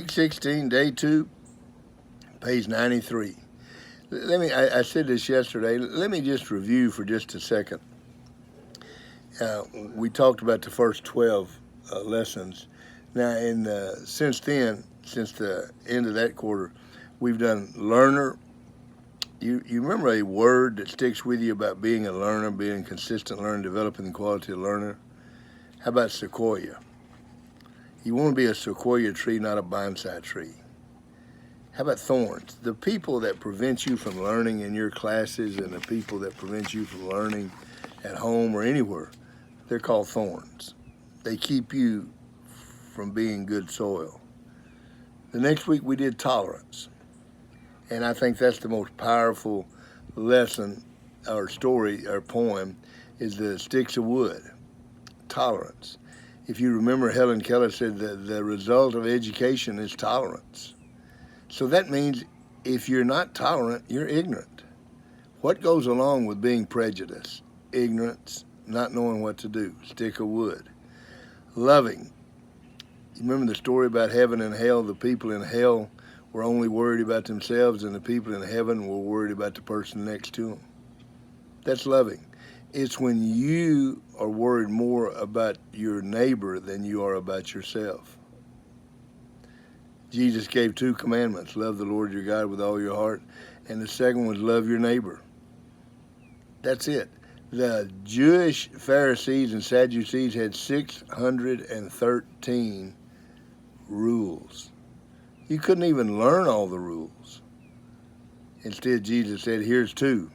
Week 16, day 2, page 93. I said this yesterday. Let me just review for just a second. We talked about the first 12 lessons. Now, since the end of that quarter, we've done learner. You remember a word that sticks with you about being a learner, being a consistent learner, developing the quality of learner? How about sequoia? You want to be a sequoia tree, not a bonsai tree. How about thorns? The people that prevent you from learning in your classes and the people that prevent you from learning at home or anywhere, they're called thorns. They keep you from being good soil. The next week we did tolerance. And I think that's the most powerful lesson or story or poem is the sticks of wood. Tolerance. If you remember, Helen Keller said that the result of education is tolerance. So that means if you're not tolerant, you're ignorant. What goes along with being prejudiced? Ignorance, not knowing what to do, stick of wood. Loving. You remember the story about heaven and hell? The people in hell were only worried about themselves, and the people in heaven were worried about the person next to them. That's loving. It's when you are worried more about your neighbor than you are about yourself. Jesus gave 2 commandments. Love the Lord your God with all your heart. And the second was love your neighbor. That's it. The Jewish Pharisees and Sadducees had 613 rules. You couldn't even learn all the rules. Instead, Jesus said, here's 2.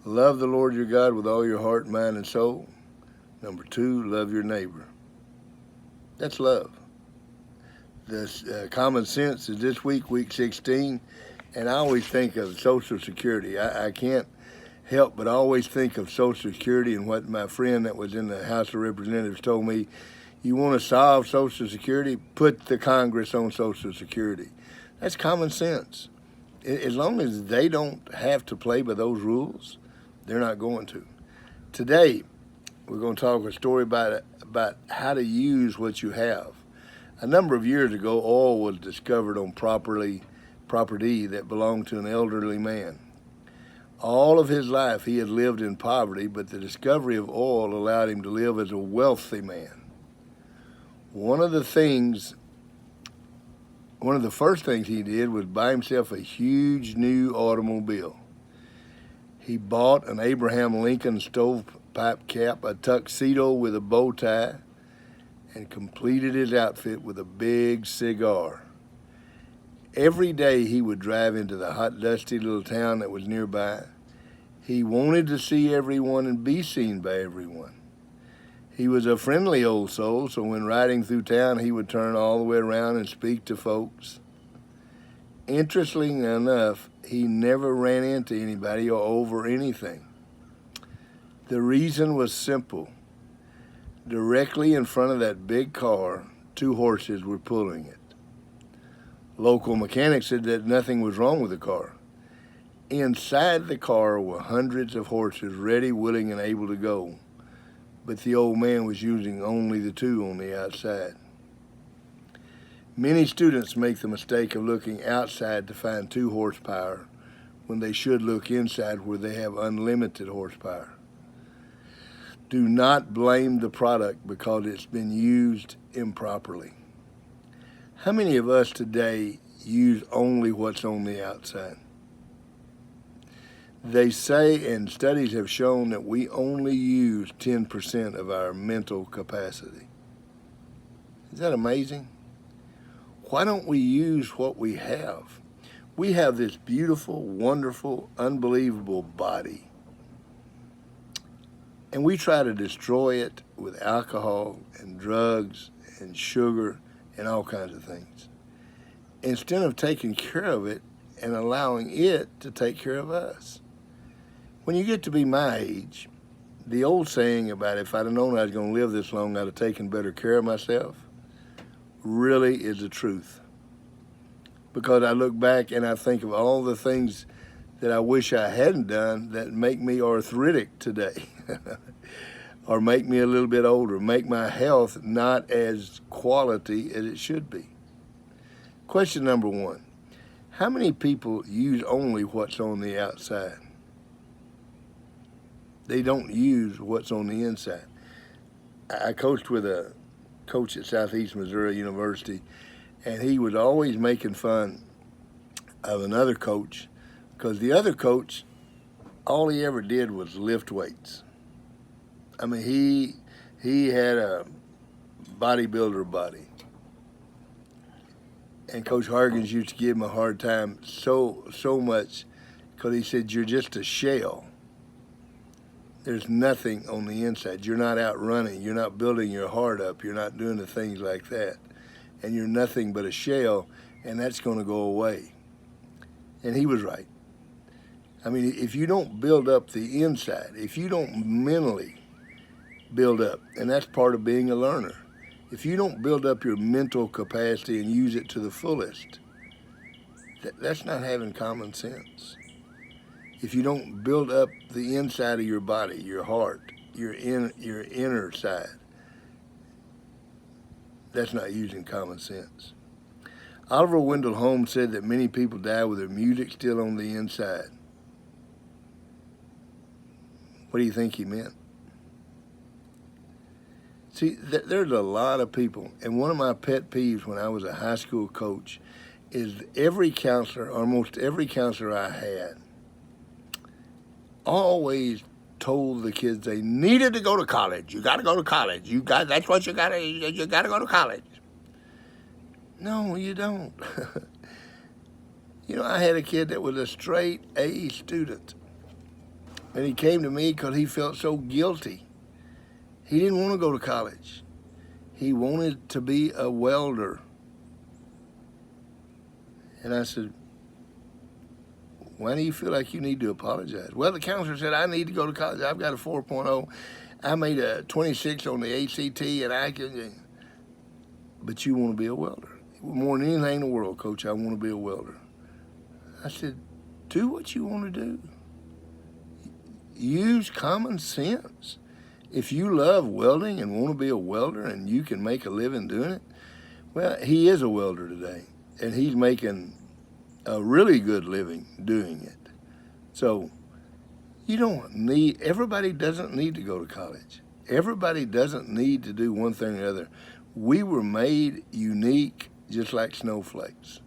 Love the Lord your God with all your heart, mind, and soul. Number 2, love your neighbor. That's love. The common sense is this week, week 16, and I always think of Social Security. I can't help but always think of Social Security and what my friend that was in the House of Representatives told me. You want to solve Social Security? Put the Congress on Social Security. That's common sense. As long as they don't have to play by those rules, they're not going to. Today, we're going to talk a story about how to use what you have. A number of years ago, oil was discovered on property that belonged to an elderly man. All of his life, he had lived in poverty, but the discovery of oil allowed him to live as a wealthy man. One of the first things he did was buy himself a huge new automobile. He bought an Abraham Lincoln stovepipe cap, a tuxedo with a bow tie, and completed his outfit with a big cigar. Every day he would drive into the hot, dusty little town that was nearby. He wanted to see everyone and be seen by everyone. He was a friendly old soul, so when riding through town, he would turn all the way around and speak to folks. Interestingly enough, he never ran into anybody or over anything. The reason was simple. Directly in front of that big car, 2 horses were pulling it. Local mechanics said that nothing was wrong with the car. Inside the car were hundreds of horses ready, willing, and able to go. But the old man was using only the 2 on the outside. Many students make the mistake of looking outside to find 2 horsepower when they should look inside where they have unlimited horsepower. Do not blame the product because it's been used improperly. How many of us today use only what's on the outside? They say, and studies have shown, that we only use 10% of our mental capacity. Is that amazing? Why don't we use what we have? We have this beautiful, wonderful, unbelievable body. And we try to destroy it with alcohol and drugs and sugar and all kinds of things, instead of taking care of it and allowing it to take care of us. When you get to be my age, the old saying about if I'd have known I was going to live this long, I'd have taken better care of myself, really is the truth. Because I look back and I think of all the things that I wish I hadn't done that make me arthritic today. Or make me a little bit older, make my health not as quality as it should be. Question number one, how many people use only what's on the outside? They don't use what's on the inside. I coached with a coach at Southeast Missouri University, and he was always making fun of another coach because the other coach, all he ever did was lift weights. I mean, he had a bodybuilder body. And Coach Harkins used to give him a hard time so much because he said, you're just a shell. There's nothing on the inside. You're not out running. You're not building your heart up. You're not doing the things like that. And you're nothing but a shell, and that's going to go away. And he was right. I mean, if you don't build up the inside, if you don't mentally build up, and that's part of being a learner, if you don't build up your mental capacity and use it to the fullest, that's not having common sense. If you don't build up the inside of your body, your heart, your inner side, that's not using common sense. Oliver Wendell Holmes said that many people die with their music still on the inside. What do you think he meant? See, there's a lot of people, and one of my pet peeves when I was a high school coach is every counselor, almost every counselor I had, always told the kids they needed to go to college. You got to go to college. That's what you got to go to college. No, you don't. You know, I had a kid that was a straight A student, and he came to me because he felt so guilty. He didn't want to go to college. He wanted to be a welder. And I said, why do you feel like you need to apologize? Well, the counselor said, I need to go to college. I've got a 4.0. I made a 26 on the ACT, and I can. But you want to be a welder. More than anything in the world, Coach, I want to be a welder. I said, do what you want to do. Use common sense. If you love welding and want to be a welder and you can make a living doing it, well, he is a welder today, and he's making a really good living doing it. So everybody doesn't need to go to college. Everybody doesn't need to do one thing or the other. We were made unique just like snowflakes.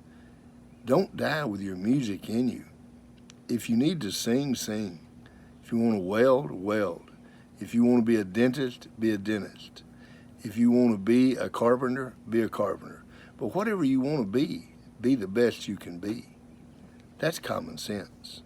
Don't die with your music in you. If you need to sing, sing. If you want to weld, weld. If you want to be a dentist, be a dentist. If you want to be a carpenter, be a carpenter. But whatever you want to be the best you can be. That's common sense.